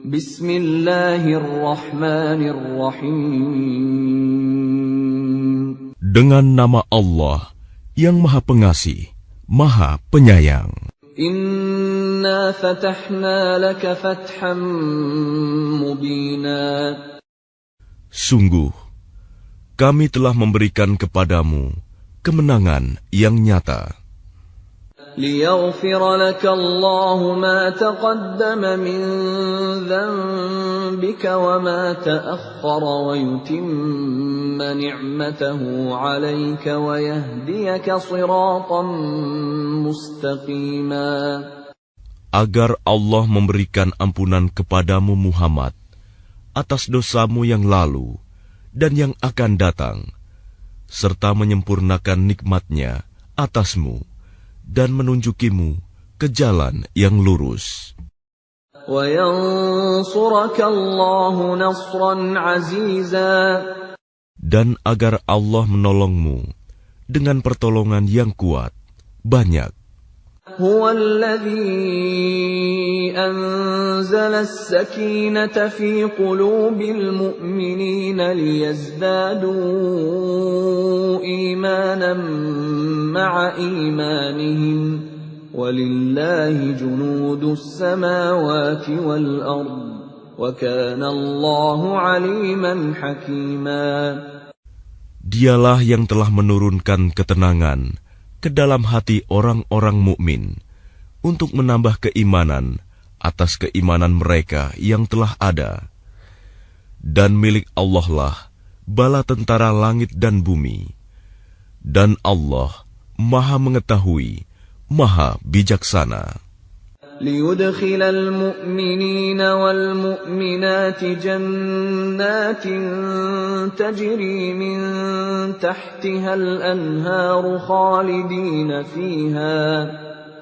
Bismillahirrahmanirrahim. Dengan nama Allah yang Maha Pengasih, Maha Penyayang. Inna fatahna laka fatham mubina. Sungguh, kami telah memberikan kepadamu kemenangan yang nyata. ليغفر لك الله ما تقدم من ذنبك وما تأخر ويتم نعمته عليك ويهديك صراطا مستقيما. Agar Allah memberikan ampunan kepadamu Muhammad atas dosamu yang lalu dan yang akan datang, serta menyempurnakan nikmat-Nya atasmu dan menunjukimu ke jalan yang lurus. Dan agar Allah menolongmu dengan pertolongan yang kuat, banyak. هو الذي أنزل السكينة في قلوب المؤمنين ليزدادوا إيمانا مع إيمانهم ولله جنود السماوات والأرض وكان الله عليما حكيما. Dialah yang telah menurunkan ketenangan ke dalam hati orang-orang mukmin untuk menambah keimanan atas keimanan mereka yang telah ada. Dan milik Allah lah bala tentara langit dan bumi. Dan Allah Maha mengetahui, Maha bijaksana. ليدخل المؤمنين والمؤمنات جنات تجري من تحتها الأنهار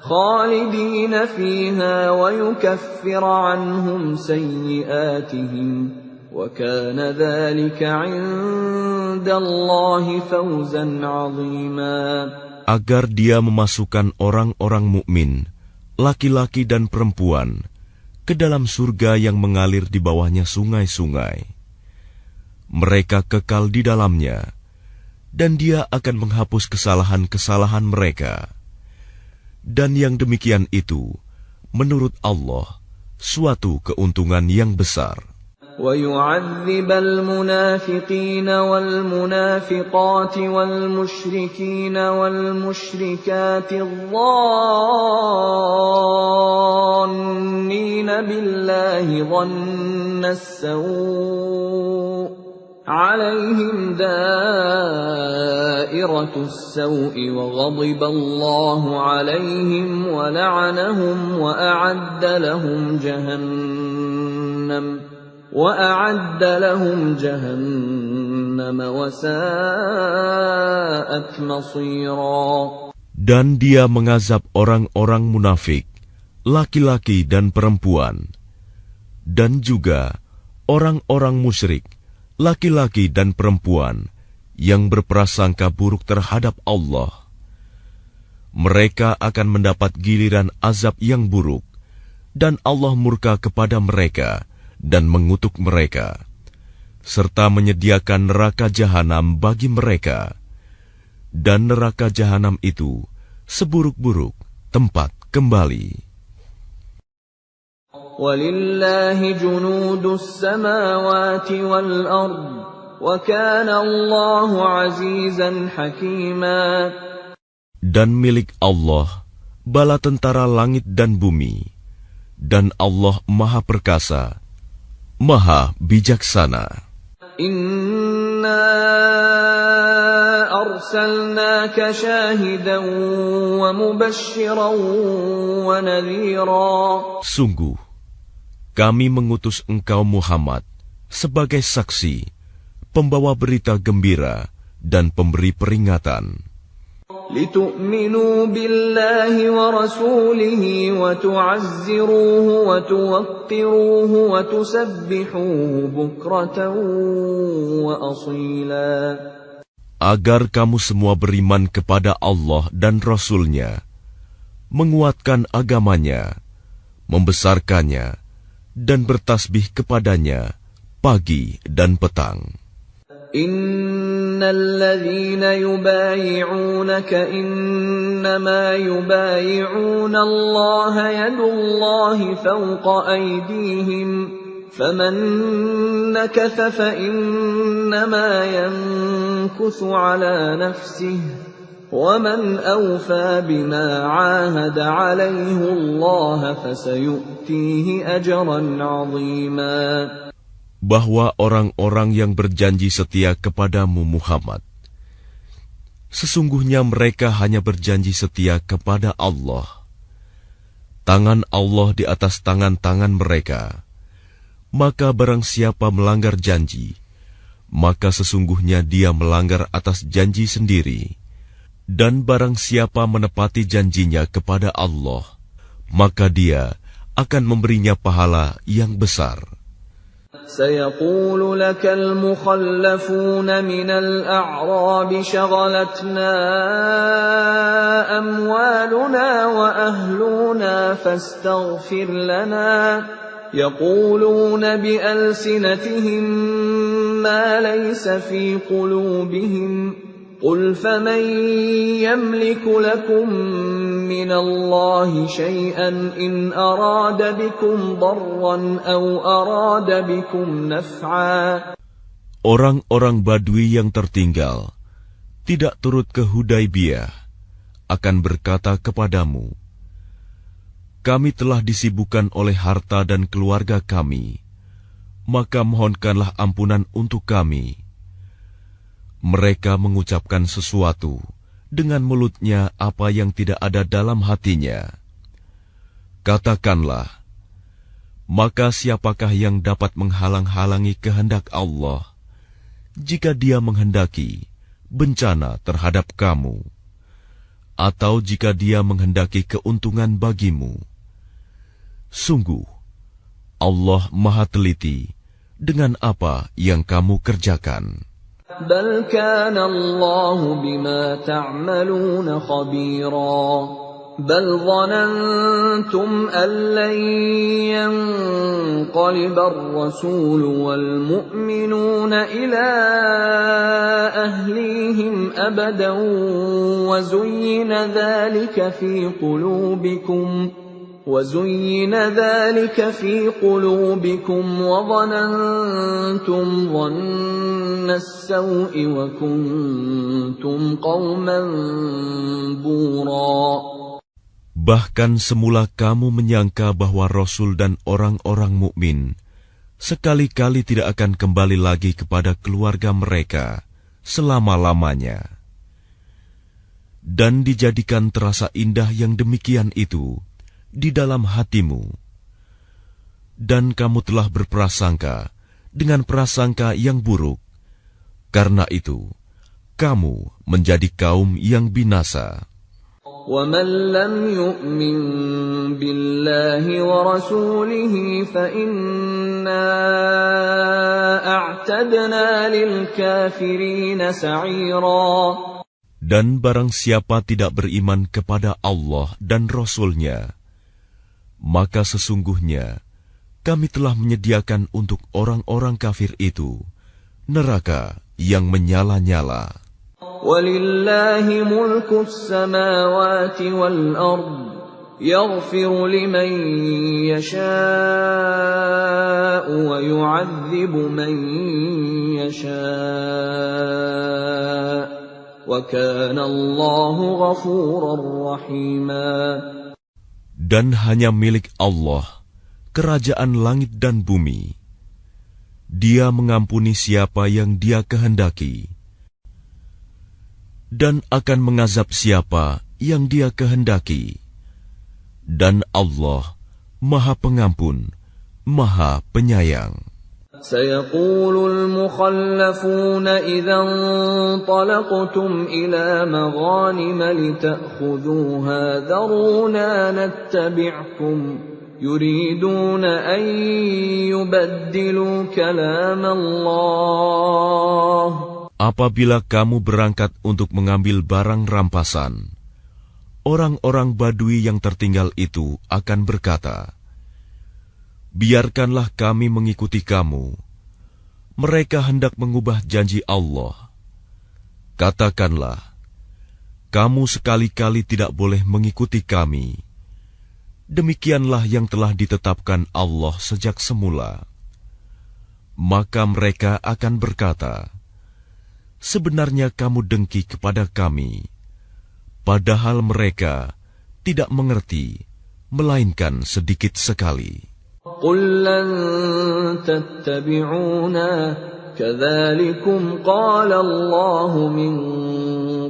خالدين فيها ويكفر عنهم سيئاتهم وكان ذلك عند الله فوزا عظيما. Agar Dia memasukkan orang-orang mukmin, laki-laki dan perempuan, ke dalam surga yang mengalir di bawahnya sungai-sungai. Mereka kekal di dalamnya, dan Dia akan menghapus kesalahan-kesalahan mereka. Dan yang demikian itu, menurut Allah, suatu keuntungan yang besar. وَيُعَذِّبَ الْمُنَافِقِينَ وَالْمُنَافِقَاتِ وَالْمُشْرِكِينَ وَالْمُشْرِكَاتِ الظَّانِّينَ بِاللَّهِ ظَنَّ السَّوْءِ عَلَيْهِمْ دَائِرَةُ السَّوْءِ وَغَضِبَ اللَّهُ عَلَيْهِمْ وَلَعَنَهُمْ وَأَعَدَّ لَهُمْ جَهَنَّمَ وَسَاءَتْ مَصِيرًا. Dan Dia mengazab orang-orang munafik, laki-laki dan perempuan, dan juga orang-orang musyrik, laki-laki dan perempuan, yang berprasangka buruk terhadap Allah. Mereka akan mendapat giliran azab yang buruk, dan Allah murka kepada mereka dan mengutuk mereka, serta menyediakan neraka jahanam bagi mereka. Dan neraka jahanam itu seburuk-buruk tempat kembali. Walillahi junudus samawati wal ard, wa kana Allahu azizan hakima. Dan milik Allah bala tentara langit dan bumi, dan Allah Maha Perkasa, Maha bijaksana. Inna arsalnaka syahidan wa mubasysyiran wa nadhira. Sungguh, kami mengutus engkau Muhammad sebagai saksi, pembawa berita gembira dan pemberi peringatan. لِتُؤْمِنُوا بِاللَّهِ وَرَسُولِهِ وَتُعَزِّرُوهُ وَتُوَقِّرُوهُ وَتُسَبِّحُوهُ بُكْرَةً وَأَصِيلًا. Agar kamu semua beriman kepada Allah dan Rasul-Nya, menguatkan agamanya, membesarkannya, dan bertasbih kepadanya pagi dan petang. Innalladzina yubayi'unaka innama yubayi'una Allah yadullahi fawqa aydihim faman nakatha fa innama yankuthu ala nafsihi وَمَنْ أَوْفَى بِمَا عَاهَدَ عَلَيْهِ اللَّهَ فَسَيُؤْتِيهِ أَجْرًا عَظِيمًا. Bahwa orang-orang yang berjanji setia kepadamu Muhammad, sesungguhnya mereka hanya berjanji setia kepada Allah. Tangan Allah di atas tangan-tangan mereka. Maka barang siapa melanggar janji, maka sesungguhnya dia melanggar atas janji sendiri. Dan barang siapa menepati janjinya kepada Allah, maka dia akan memberinya pahala yang besar. سيقول لك المخلفون من الأعراب شغلتنا أموالنا وأهلنا فاستغفر لنا يقولون بألسنتهم ما ليس في قلوبهم قل فمن يملك لكم من الله شيئا إن أراد بكم ضرا أو أراد بكم نفعا. Orang-orang Badui yang tertinggal, tidak turut ke Hudaibiyah, akan berkata kepadamu, kami telah disibukkan oleh harta dan keluarga kami, maka mohonkanlah ampunan untuk kami. Mereka mengucapkan sesuatu dengan mulutnya apa yang tidak ada dalam hatinya. Katakanlah, maka siapakah yang dapat menghalang-halangi kehendak Allah jika Dia menghendaki bencana terhadap kamu, atau jika Dia menghendaki keuntungan bagimu? Sungguh, Allah Maha Teliti dengan apa yang kamu kerjakan. بل كان الله بما تعملون خبيرا بل ظننتم أن لن ينقلب الرسول والمؤمنون إلى أهليهم أبدا وزين ذلك في قلوبكم وظننتم ظن السوء وكنتم قوما بورا. Bahkan semula kamu menyangka bahwa Rasul dan orang-orang mukmin sekali-kali tidak akan kembali lagi kepada keluarga mereka selama-lamanya. Dan dijadikan terasa indah yang demikian itu di dalam hatimu. Dan kamu telah berprasangka dengan prasangka yang buruk. Karena itu, kamu menjadi kaum yang binasa. وَمَنْ لَمْ يُؤْمِنْ بِاللَّهِ وَرَسُولِهِ فَإِنَّا أَعْتَدْنَا لِلْكَافِرِينَ سَعِيرًا. Dan barang siapa tidak beriman kepada Allah dan Rasul-Nya, maka sesungguhnya kami telah menyediakan untuk orang-orang kafir itu neraka yang menyala-nyala. وَلِلَّهِ مُلْكُ السَّمَاوَاتِ وَالْأَرْضِ يَغْفِرُ لِمَن يَشَاءُ وَيُعَذِّبُ مَن يَشَاءُ وَكَانَ اللَّهُ غَفُورًا رَّحِيمًا. Dan hanya milik Allah kerajaan langit dan bumi. Dia mengampuni siapa yang Dia kehendaki, dan akan mengazab siapa yang Dia kehendaki. Dan Allah Maha Pengampun, Maha Penyayang. سيقول المخلفون إذا انطلقتم إلى مغانم لتأخذوها ذرونا نتبعكم يريدون أن يبدلوا كلام الله. Apabila kamu berangkat untuk mengambil barang rampasan, orang-orang Badui yang tertinggal itu akan berkata, biarkanlah kami mengikuti kamu. Mereka hendak mengubah janji Allah. Katakanlah, kamu sekali-kali tidak boleh mengikuti kami. Demikianlah yang telah ditetapkan Allah sejak semula. Maka mereka akan berkata, sebenarnya kamu dengki kepada kami, padahal mereka tidak mengerti, melainkan sedikit sekali. قُل لَّن تَتَّبِعُونَا كَذَلِكُمْ قَالَ اللَّهُ مِن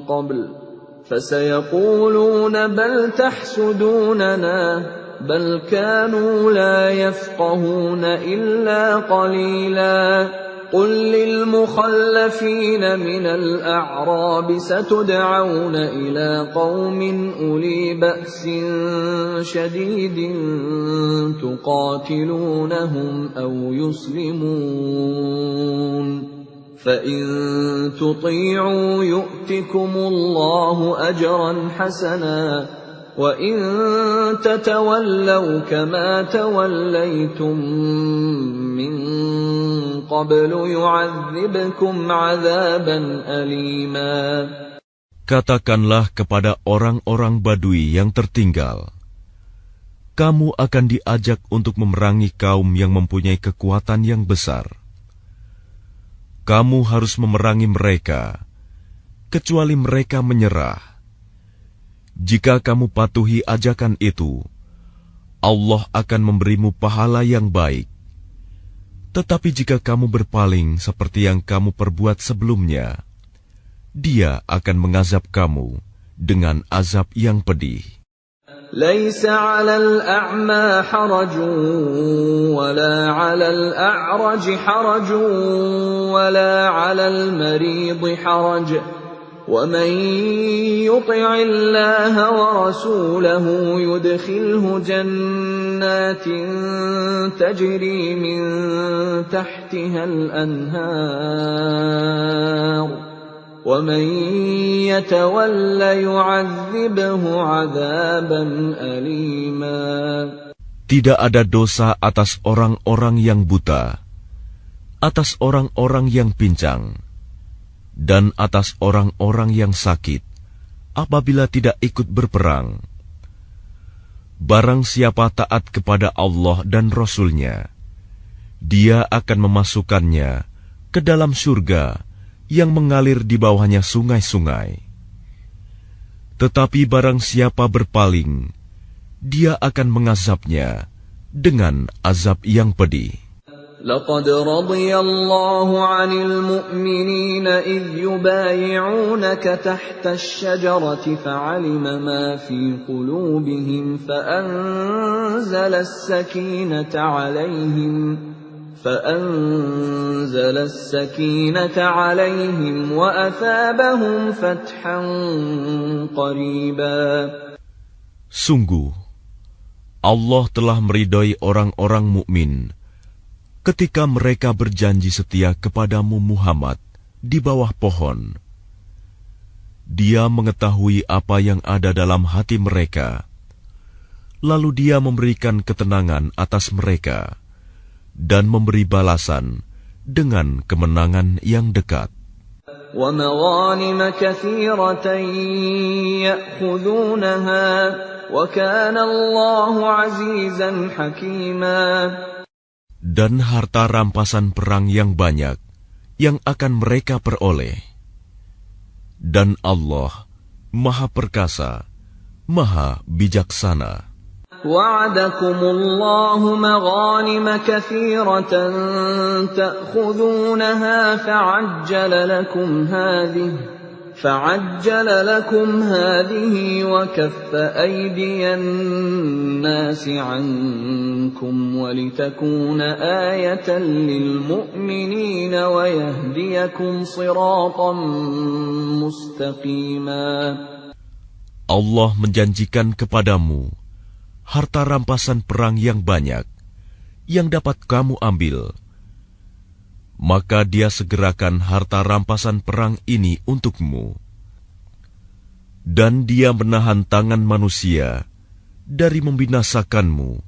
قَبْلُ فَسَيَقُولُونَ بَلْ تَحْسُدُونَنَا بَلْ كَانُوا لَا يَفْقَهُونَ إِلَّا قَلِيلًا قُل لِّلْمُخَلَّفِينَ مِنَ الْأَعْرَابِ سَتُدْعَوْنَ إِلَىٰ قَوْمٍ أُولِي بَأْسٍ شَدِيدٍ تُقَاتِلُونَهُمْ أَوْ يُسْلِمُونَ فَإِن تُطِيعُوا يُؤْتِكُمُ اللَّهُ أَجْرًا حَسَنًا وَإِن تَتَوَلَّوْا كَمَا تَوَلَّيْتُم مِّن قَبْلُ يُعَذِّبْكُمْ عَذَابًا أَلِيمًا. Katakanlah kepada orang-orang Badui yang tertinggal, kamu akan diajak untuk memerangi kaum yang mempunyai kekuatan yang besar. Kamu harus memerangi mereka, kecuali mereka menyerah. Jika kamu patuhi ajakan itu, Allah akan memberimu pahala yang baik. Tetapi jika kamu berpaling seperti yang kamu perbuat sebelumnya, Dia akan mengazab kamu dengan azab yang pedih. لَيْسَ عَلَى الْأَعْمَى حَرَجٌ وَلَا عَلَى الْأَعْرَجِ حَرَجٌ وَلَا عَلَى الْمَرِيضِ حَرَجٌ وَمَن يُطِعِ اللَّهَ وَرَسُولَهُ يُدْخِلْهُ جَنَّاتٍ تَجْرِي مِن تَحْتِهَا الْأَنْهَارُ وَمَن يَتَوَلَّ يُعَذِّبْهُ عَذَابًا أَلِيمًا. Tidak ada dosa atas orang-orang yang buta, atas orang-orang yang pincang, dan atas orang-orang yang sakit, apabila tidak ikut berperang. Barang siapa taat kepada Allah dan Rasul-Nya, Dia akan memasukkannya ke dalam surga yang mengalir di bawahnya sungai-sungai. Tetapi barang siapa berpaling, Dia akan mengazabnya dengan azab yang pedih. لَقَدْ رَضِيَ اللَّهُ عَنِ الْمُؤْمِنِينَ إِذْ يُبَايِعُونَكَ تَحْتَ الشَّجَرَةِ فَعَلِمَ مَا فِي قُلُوبِهِمْ فَأَنزَلَ السَّكِينَةَ عَلَيْهِمْ وَأَثَابَهُمْ فَتْحًا قَرِيبًا. Sungguh, Allah telah meridai orang-orang mukmin ketika mereka berjanji setia kepadamu Muhammad di bawah pohon. Dia mengetahui apa yang ada dalam hati mereka, lalu Dia memberikan ketenangan atas mereka dan memberi balasan dengan kemenangan yang dekat. وَمَغَانِمَ كَثِيرَةً يَأْخُذُونَهَا وَكَانَ اللَّهُ عَزِيزًا حَكِيمًا. Dan harta rampasan perang yang banyak yang akan mereka peroleh. Dan Allah Maha Perkasa, Maha Bijaksana. وَعَدَكُمُ اللَّهُ مَغَانِمَ كَثِيرَةً تَأْخُذُونَهَا فَعَجَّلَ لَكُمْ هَٰذِهِ وَكَفَّ أَيْدِيَ النَّاسِ عَنكُمْ وَلِتَكُونَ آيَةً لِّلْمُؤْمِنِينَ وَيَهْدِيَكُمْ صِرَاطًا مُّسْتَقِيمًا. Allah menjanjikan kepadamu harta rampasan perang yang banyak yang dapat kamu ambil. Maka Dia segerakan harta rampasan perang ini untukmu. Dan Dia menahan tangan manusia dari membinasakanmu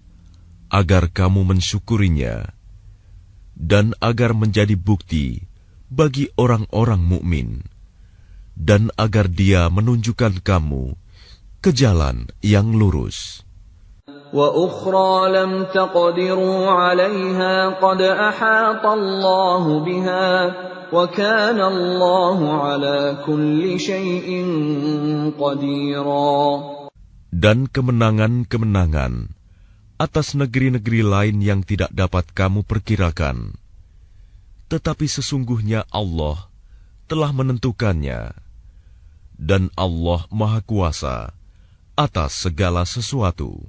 agar kamu mensyukurinya, dan agar menjadi bukti bagi orang-orang mukmin, dan agar Dia menunjukkan kamu ke jalan yang lurus. وَأُخْرَى لَمْ تَقْدِرُوا عَلَيْهَا قَدْ أَحَاطَ اللَّهُ بِهَا وَكَانَ اللَّهُ عَلَى كُلِّ شَيْءٍ قَدِيرًا. Dan kemenangan-kemenangan atas negeri-negeri lain yang tidak dapat kamu perkirakan. Tetapi sesungguhnya Allah telah menentukannya, dan Allah Maha Kuasa atas segala sesuatu.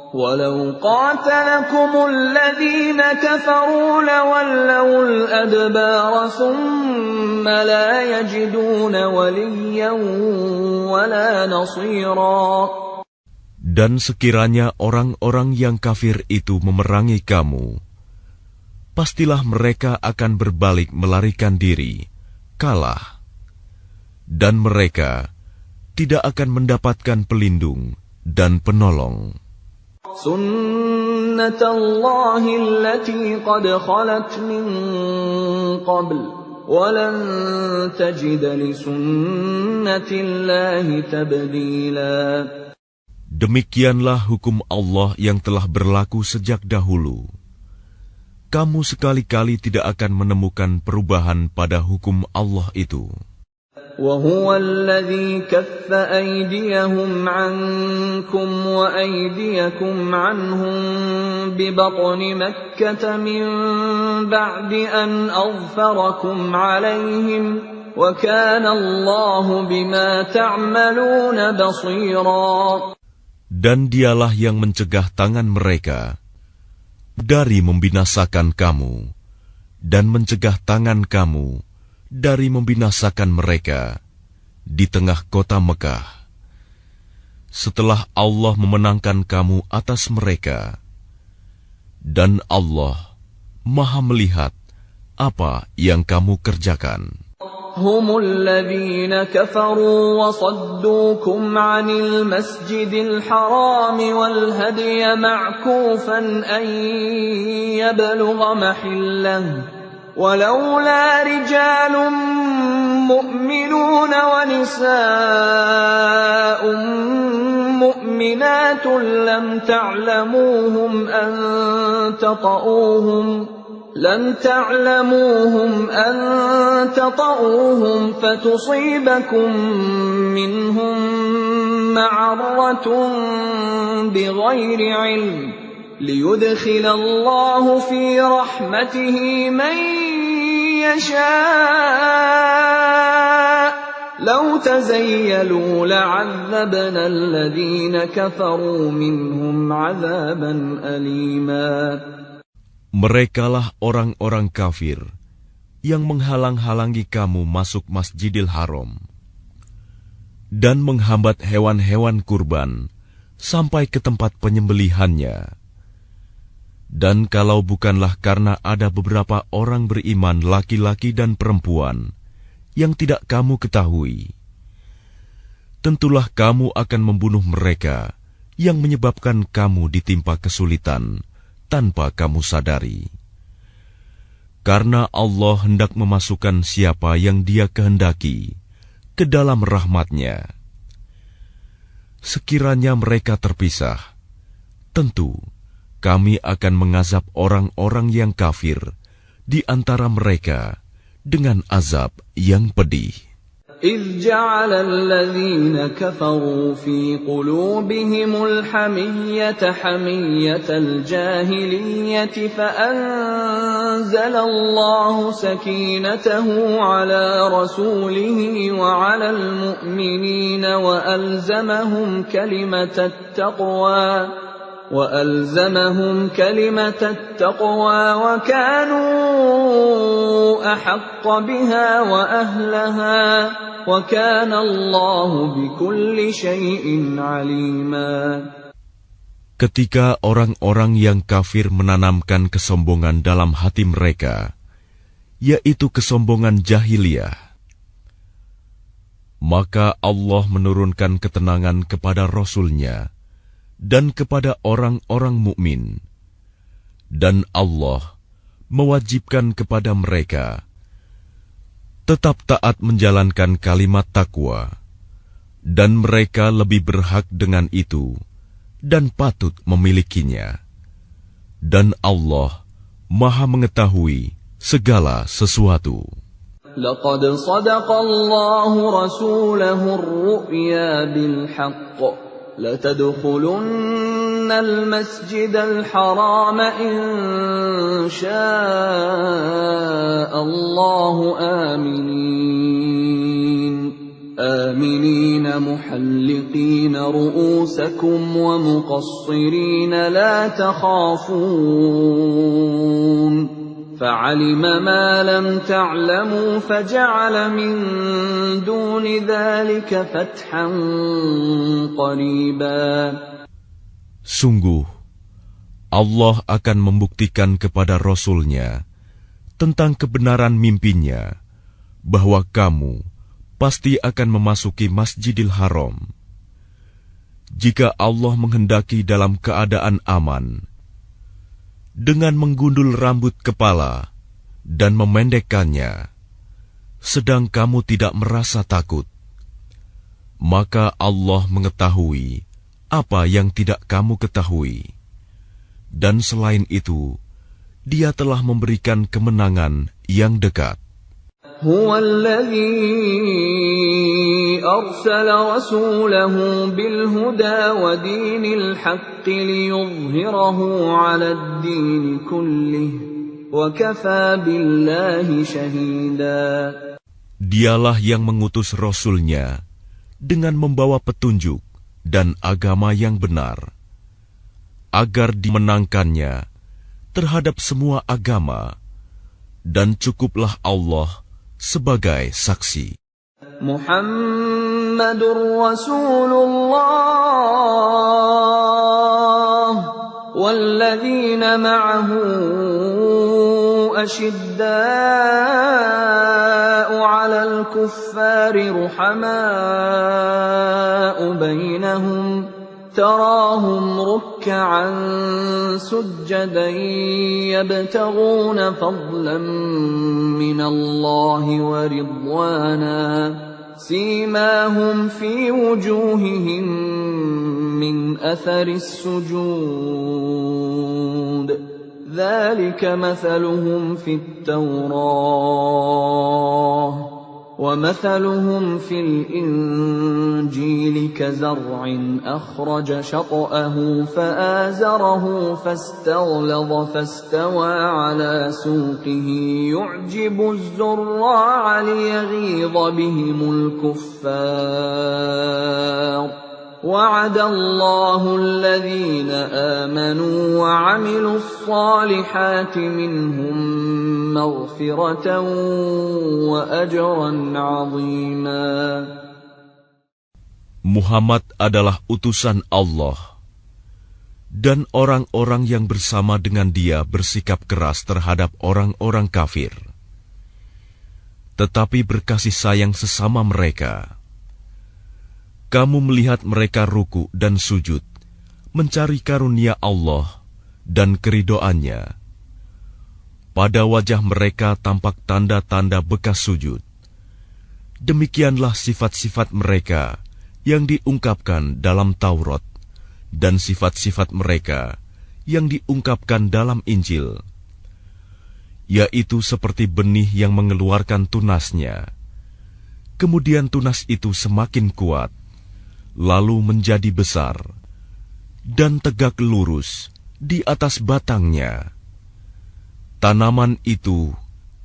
وَلَوْ قَاتَلَكُمُ الَّذِينَ كَفَرُوا لَوَلَّوُا الْأَدْبَارَ ثُمَّ لَا يَجِدُونَ وَلِيًّا وَلَا نَصِيرًا. Dan sekiranya orang-orang yang kafir itu memerangi kamu, pastilah mereka akan berbalik melarikan diri, kalah. Dan mereka tidak akan mendapatkan pelindung dan penolong. سُنَّةَ اللَّهِ الَّتِي قَدْ خَلَتْ مِن قَبْلُ وَلَن تَجِدَ لِسُنَّةِ اللَّهِ تَبْدِيلًا. Demikianlah hukum Allah yang telah berlaku sejak dahulu. Kamu sekali-kali tidak akan menemukan perubahan pada hukum Allah itu. وَهُوَ الَّذِي كَفَّ أَيْدِيَهُمْ عَنكُمْ وَأَيْدِيَكُمْ عَنْهُمْ بِبَطْنِ مَكَّةَ مِنْ بَعْدِ أَنْ أَظْفَرَكُمْ عَلَيْهِمْ وَكَانَ اللَّهُ بِمَا تَعْمَلُونَ بَصِيرًا. Dan Dialah yang mencegah tangan mereka dari membinasakan kamu, dan mencegah tangan kamu dari membinasakan mereka di tengah kota Mekah, setelah Allah memenangkan kamu atas mereka. Dan Allah Maha melihat apa yang kamu kerjakan. هم الذين كفروا وصدوكم عن المسجد الحرام والهدي معكوفا أن يبلغ محله ولولا رجال مؤمنون ونساء مؤمنات لم تعلموهم أن تطؤوهم فتصيبكم منهم معرة بغير علم ليدخل الله في رحمته من يشاء لو تزيلوا لعذبنا الذين كفروا منهم عذابا أليما. Merekalah orang-orang kafir yang menghalang-halangi kamu masuk Masjidil Haram dan menghambat hewan-hewan kurban sampai ke tempat penyembelihannya. Dan kalau bukanlah karena ada beberapa orang beriman laki-laki dan perempuan yang tidak kamu ketahui, tentulah kamu akan membunuh mereka yang menyebabkan kamu ditimpa kesulitan tanpa kamu sadari. Karena Allah hendak memasukkan siapa yang Dia kehendaki ke dalam rahmat-Nya. Sekiranya mereka terpisah, tentu kami akan mengazab orang-orang yang kafir di antara mereka dengan azab yang pedih. إذ جعل الذين كفروا في قلوبهم الحمية حمية الجاهلية فأنزل الله سكينته على رسوله وعلى المؤمنين وألزمهم كلمة التقوى وكانوا أحق بها وأهلها وكان الله بكل شيء عليما. Ketika orang-orang yang kafir menanamkan kesombongan dalam hati mereka, yaitu kesombongan jahiliyah, maka Allah menurunkan ketenangan kepada Rasul-Nya dan kepada orang-orang mukmin Dan Allah mewajibkan kepada mereka tetap taat menjalankan kalimat takwa, dan mereka lebih berhak dengan itu dan patut memilikinya. Dan Allah Maha mengetahui segala sesuatu. لقد صدق الله رسوله الرؤيا بالحق لتدخلن المسجد الحرام إن شاء الله آمنين محلقين رؤوسكم ومقصرين لا تخافون فعلم ما لم تعلموا فجعل من دون ذلك فتحا قريبا. Sungguh, Allah akan membuktikan kepada Rasul-Nya tentang kebenaran mimpinya bahwa kamu pasti akan memasuki Masjidil Haram. Jika Allah menghendaki dalam keadaan aman, dengan menggundul rambut kepala dan memendekkannya, sedang kamu tidak merasa takut, maka Allah mengetahui apa yang tidak kamu ketahui. Dan selain itu, Dia telah memberikan kemenangan yang dekat. هو الذي أرسل رسوله بالهدى ودين الحق ليظهره على الدين كله وكفى بالله شهيدا. Dialah yang mengutus Rasul-Nya dengan membawa petunjuk dan agama yang benar, agar dimenangkannya terhadap semua agama, dan cukuplah Allah sebagai saksi. Muhammadur Rasulullah walladzina ma'ahu ashidda'u 'alal kuffari ruhama'u bainahum تراهم ركعا سجدا يبتغون فضلا من الله ورضوانا سيماهم في وجوههم من أثر السجود ذلك مثلهم في التوراة ومثلهم في الإنجيل كزرع أخرج شطأه فآزره فاستغلظ فاستوى على سوقه يعجب الزراع ليغيظ بهم الكفار وعد الله الذين آمنوا وعملوا الصالحات منهم مغفرة وأجرا عظيما. Muhammad adalah utusan Allah, dan orang-orang yang bersama dengan dia bersikap keras terhadap orang-orang kafir, tetapi berkasih sayang sesama mereka. Kamu melihat mereka ruku dan sujud, mencari karunia Allah dan keridoannya. Pada wajah mereka tampak tanda-tanda bekas sujud. Demikianlah sifat-sifat mereka yang diungkapkan dalam Taurat, dan sifat-sifat mereka yang diungkapkan dalam Injil, yaitu seperti benih yang mengeluarkan tunasnya. Kemudian tunas itu semakin kuat, lalu menjadi besar, dan tegak lurus di atas batangnya. Tanaman itu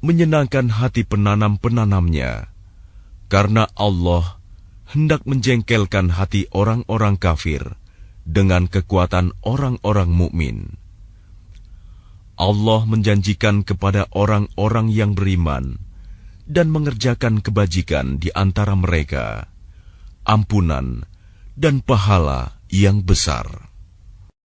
menyenangkan hati penanam-penanamnya, karena Allah hendak menjengkelkan hati orang-orang kafir dengan kekuatan orang-orang mukmin. Allah menjanjikan kepada orang-orang yang beriman dan mengerjakan kebajikan di antara mereka ampunan dan pahala yang besar.